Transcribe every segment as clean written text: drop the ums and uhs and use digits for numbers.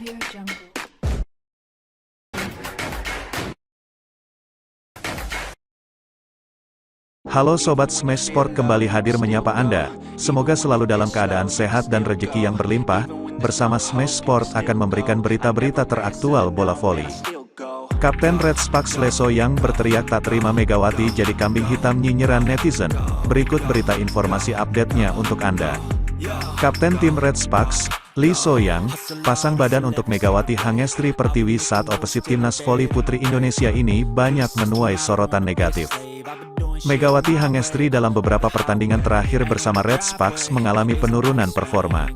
AudioJungle. Halo Sobat Smash Sport, kembali hadir menyapa Anda. Semoga selalu dalam keadaan sehat dan rezeki yang berlimpah. Bersama Smash Sport akan memberikan berita-berita teraktual bola voli. Kapten Red Sparks Lee So-young berteriak tak terima Megawati jadi kambing hitam nyinyiran netizen. Berikut berita informasi update-nya untuk Anda. Kapten tim Red Sparks, Lee So-young, pasang badan untuk Megawati Hangestri Pertiwi saat opposite timnas voli putri Indonesia ini banyak menuai sorotan negatif. Megawati Hangestri dalam beberapa pertandingan terakhir bersama Red Sparks mengalami penurunan performa.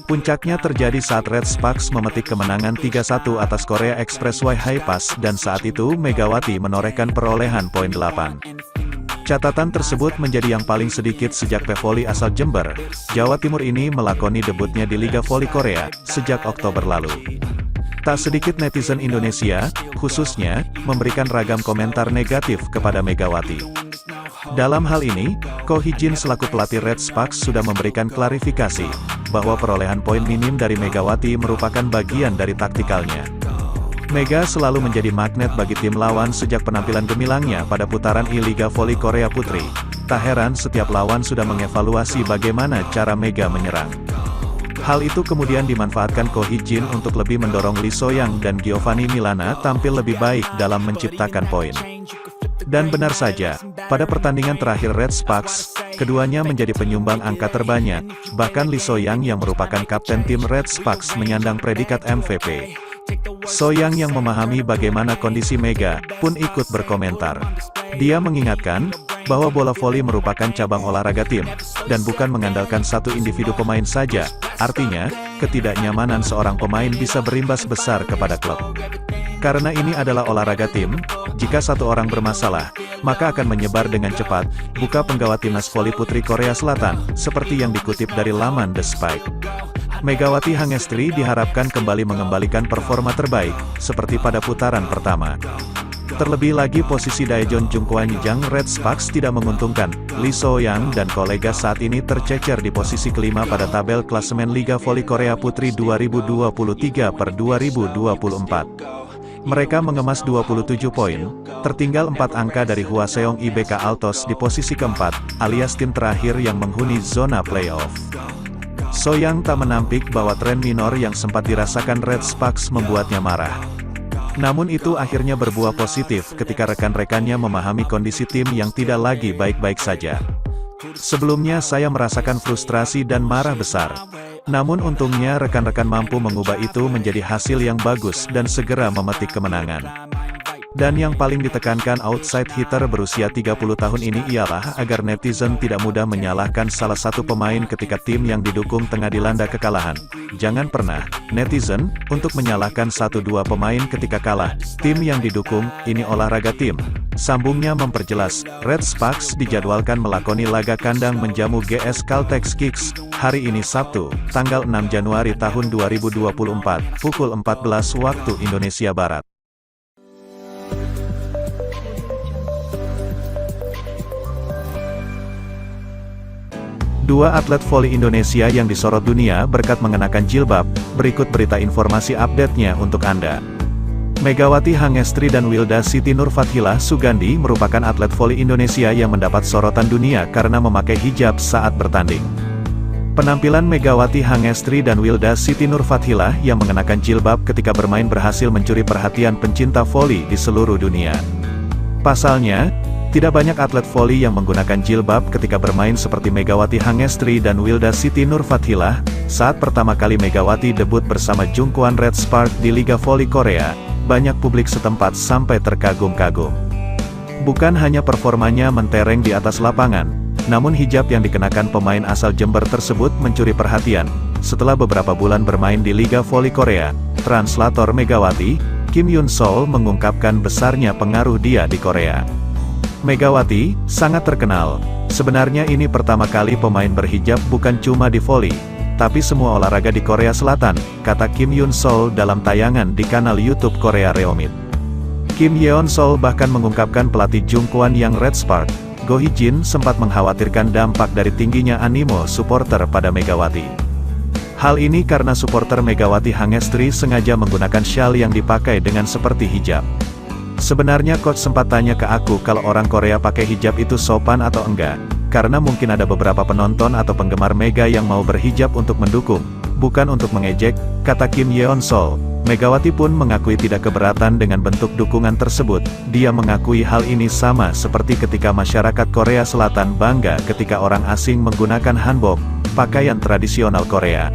Puncaknya terjadi saat Red Sparks memetik kemenangan 3-1 atas Korea Expressway High Pass dan saat itu Megawati menorehkan perolehan poin 8. Catatan tersebut menjadi yang paling sedikit sejak pevoli asal Jember, Jawa Timur ini melakoni debutnya di Liga Voli Korea sejak Oktober lalu. Tak sedikit netizen Indonesia, khususnya, memberikan ragam komentar negatif kepada Megawati. Dalam hal ini, Ko Hee-jin selaku pelatih Red Sparks sudah memberikan klarifikasi, bahwa perolehan poin minim dari Megawati merupakan bagian dari taktikalnya. Mega selalu menjadi magnet bagi tim lawan sejak penampilan gemilangnya pada putaran I-Liga Voli Korea Putri. Tak heran setiap lawan sudah mengevaluasi bagaimana cara Mega menyerang. Hal itu kemudian dimanfaatkan Ko Hee-jin untuk lebih mendorong Lee So-young dan Giovanni Milana tampil lebih baik dalam menciptakan poin. Dan benar saja, pada pertandingan terakhir Red Sparks, keduanya menjadi penyumbang angka terbanyak, bahkan Lee So-young yang merupakan kapten tim Red Sparks menyandang predikat MVP. So-young yang memahami bagaimana kondisi Mega, pun ikut berkomentar. Dia mengingatkan, bahwa bola voli merupakan cabang olahraga tim, dan bukan mengandalkan satu individu pemain saja, artinya, ketidaknyamanan seorang pemain bisa berimbas besar kepada klub. Karena ini adalah olahraga tim, jika satu orang bermasalah, maka akan menyebar dengan cepat, buka penggawa timnas voli putri Korea Selatan, seperti yang dikutip dari laman The Spike. Megawati Hangestri diharapkan kembali mengembalikan performa terbaik, seperti pada putaran pertama. Terlebih lagi posisi Daejeon Jungkwan-jang Red Sparks tidak menguntungkan, Lee So-young dan kolega saat ini tercecer di posisi kelima pada tabel klasemen Liga Voli Korea Putri 2023 per 2024. Mereka mengemas 27 poin, tertinggal 4 angka dari Hwaseong IBK Altos di posisi keempat, alias tim terakhir yang menghuni zona playoff. So-young tak menampik bahwa tren minor yang sempat dirasakan Red Sparks membuatnya marah. Namun itu akhirnya berbuah positif ketika rekan-rekannya memahami kondisi tim yang tidak lagi baik-baik saja. Sebelumnya saya merasakan frustrasi dan marah besar. Namun untungnya rekan-rekan mampu mengubah itu menjadi hasil yang bagus dan segera memetik kemenangan. Dan yang paling ditekankan outside hitter berusia 30 tahun ini ialah agar netizen tidak mudah menyalahkan salah satu pemain ketika tim yang didukung tengah dilanda kekalahan. Jangan pernah, netizen, untuk menyalahkan 1-2 pemain ketika kalah. Tim yang didukung, ini olahraga tim. Sambungnya memperjelas, Red Sparks dijadwalkan melakoni laga kandang menjamu GS Caltex Kicks, hari ini Sabtu, tanggal 6 Januari tahun 2024, pukul 14 waktu Indonesia Barat. Dua atlet voli Indonesia yang disorot dunia berkat mengenakan jilbab, berikut berita informasi update-nya untuk Anda. Megawati Hangestri dan Wilda Siti Nurfathilah Sugandi merupakan atlet voli Indonesia yang mendapat sorotan dunia karena memakai hijab saat bertanding. Penampilan Megawati Hangestri dan Wilda Siti Nurfathilah yang mengenakan jilbab ketika bermain berhasil mencuri perhatian pencinta voli di seluruh dunia. Pasalnya, tidak banyak atlet voli yang menggunakan jilbab ketika bermain seperti Megawati Hangestri dan Wilda Siti Nurfathilah, saat pertama kali Megawati debut bersama Jungkwan Red Sparks di Liga Voli Korea, banyak publik setempat sampai terkagum-kagum. Bukan hanya performanya mentereng di atas lapangan, namun hijab yang dikenakan pemain asal Jember tersebut mencuri perhatian. Setelah beberapa bulan bermain di Liga Voli Korea, translator Megawati, Kim Yun-sol mengungkapkan besarnya pengaruh dia di Korea. Megawati, sangat terkenal. Sebenarnya ini pertama kali pemain berhijab bukan cuma di voli, tapi semua olahraga di Korea Selatan, kata Kim Yun-sol dalam tayangan di kanal YouTube Korea Reomit. Kim Yeon-sol bahkan mengungkapkan pelatih Jungkwan yang Red Sparks, Ko Hee-jin sempat mengkhawatirkan dampak dari tingginya animo supporter pada Megawati. Hal ini karena supporter Megawati Hangestri sengaja menggunakan syal yang dipakai dengan seperti hijab. Sebenarnya coach sempat tanya ke aku kalau orang Korea pakai hijab itu sopan atau enggak, karena mungkin ada beberapa penonton atau penggemar Mega yang mau berhijab untuk mendukung, bukan untuk mengejek, kata Kim Yeon Sol. Megawati pun mengakui tidak keberatan dengan bentuk dukungan tersebut. Dia mengakui hal ini sama seperti ketika masyarakat Korea Selatan bangga ketika orang asing menggunakan hanbok, pakaian tradisional Korea.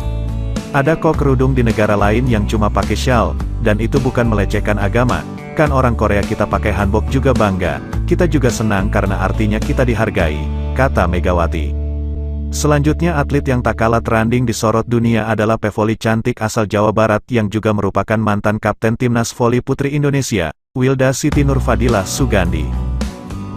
Ada kok kerudung di negara lain yang cuma pakai syal, dan itu bukan melecehkan agama. Kan orang Korea kita pakai hanbok juga bangga, kita juga senang karena artinya kita dihargai, kata Megawati. Selanjutnya atlet yang tak kalah trending disorot dunia adalah pevoli cantik asal Jawa Barat yang juga merupakan mantan kapten timnas voli putri Indonesia, Wilda Siti Nurfadilah Sugandi.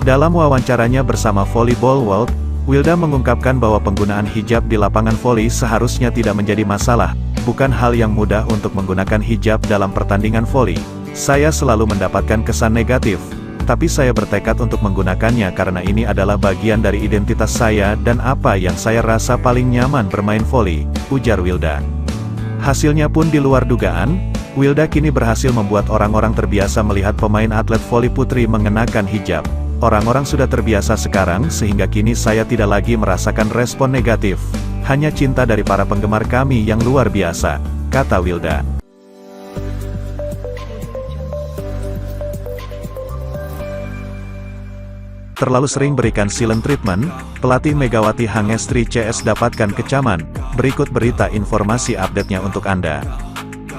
Dalam wawancaranya bersama Volleyball World, Wilda mengungkapkan bahwa penggunaan hijab di lapangan voli seharusnya tidak menjadi masalah, bukan hal yang mudah untuk menggunakan hijab dalam pertandingan voli. Saya selalu mendapatkan kesan negatif, tapi saya bertekad untuk menggunakannya karena ini adalah bagian dari identitas saya dan apa yang saya rasa paling nyaman bermain voli, ujar Wilda. Hasilnya pun di luar dugaan, Wilda kini berhasil membuat orang-orang terbiasa melihat pemain atlet voli putri mengenakan hijab. Orang-orang sudah terbiasa sekarang sehingga kini saya tidak lagi merasakan respon negatif. Hanya cinta dari para penggemar kami yang luar biasa, kata Wilda. Terlalu sering berikan silent treatment, pelatih Megawati Hangestri CS dapatkan kecaman. Berikut berita informasi update-nya untuk Anda.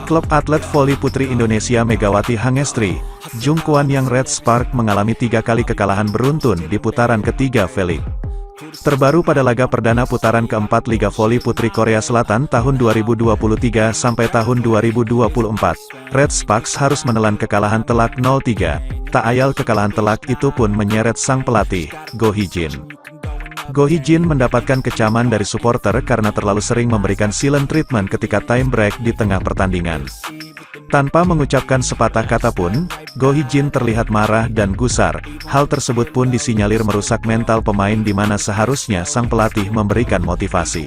Klub atlet voli putri Indonesia Megawati Hangestri, Jungkwan yang Red Spark mengalami 3 kali kekalahan beruntun di putaran ketiga V-League. Terbaru pada laga perdana putaran keempat Liga Voli Putri Korea Selatan tahun 2023 sampai tahun 2024, Red Sparks harus menelan kekalahan telak 0-3. Tak ayal kekalahan telak itu pun menyeret sang pelatih, Go Hee-jin. Go Hee-jin mendapatkan kecaman dari supporter karena terlalu sering memberikan silent treatment ketika time break di tengah pertandingan. Tanpa mengucapkan sepatah kata pun, Go Hee-jin terlihat marah dan gusar. Hal tersebut pun disinyalir merusak mental pemain di mana seharusnya sang pelatih memberikan motivasi.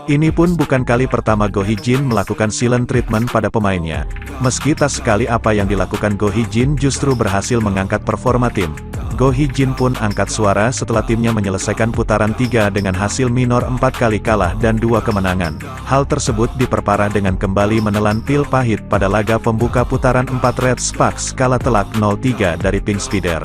Ini pun bukan kali pertama Go Hee-jin melakukan silent treatment pada pemainnya. Meski tak sekali apa yang dilakukan Go Hee-jin justru berhasil mengangkat performa tim. Go Hee-jin pun angkat suara setelah timnya menyelesaikan putaran 3 dengan hasil minor 4 kali kalah dan 2 kemenangan. Hal tersebut diperparah dengan kembali menelan pil pahit pada laga pembuka putaran 4 Red Sparks kalah telak 0-3 dari Pink Spider.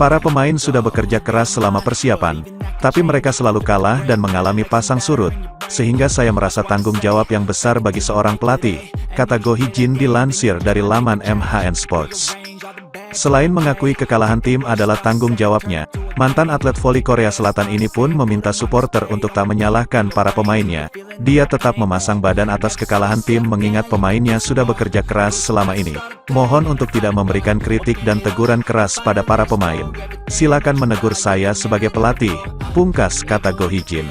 Para pemain sudah bekerja keras selama persiapan, tapi mereka selalu kalah dan mengalami pasang surut, sehingga saya merasa tanggung jawab yang besar bagi seorang pelatih, kata Go Hee-jin dilansir dari laman MHN Sports. Selain mengakui kekalahan tim adalah tanggung jawabnya, mantan atlet voli Korea Selatan ini pun meminta supporter untuk tak menyalahkan para pemainnya. Dia tetap memasang badan atas kekalahan tim mengingat pemainnya sudah bekerja keras selama ini. Mohon untuk tidak memberikan kritik dan teguran keras pada para pemain. Silakan menegur saya sebagai pelatih, pungkas kata Go Hee-jin.